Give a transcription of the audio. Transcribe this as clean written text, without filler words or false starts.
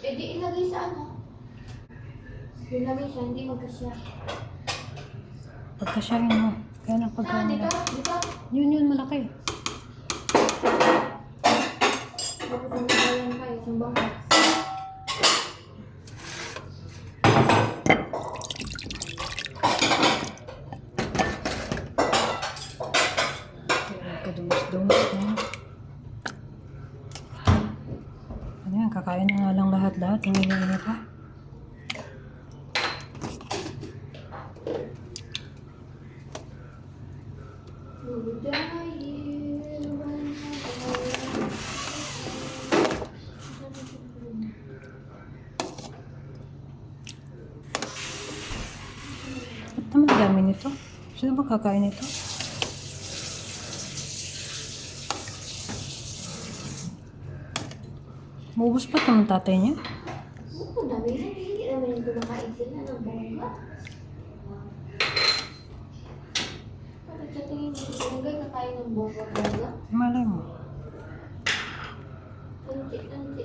Eh di ilagay sa ano? Yung lamesa, hindi magkasya. Pagkasyahin mo. Kaya ng Ah, pagkain di nila. ba? Di ba? Yun, malaki. Tapos ang nagalan kayo, sumbang ka. Kaya nagkadumas-dumas na. Ano yan, kakain na nga lang lahat-lahat. Hindi pa. Ba't naman dami nito? Sino ba kakain nito? Maubos pa ito ng tatay niya? Oo, dami na. Hindi naman yung kumakain sila ng bongga. Bakit sa tingin mo si Bongga kakain ng bongga? Malay mo. Anti-anti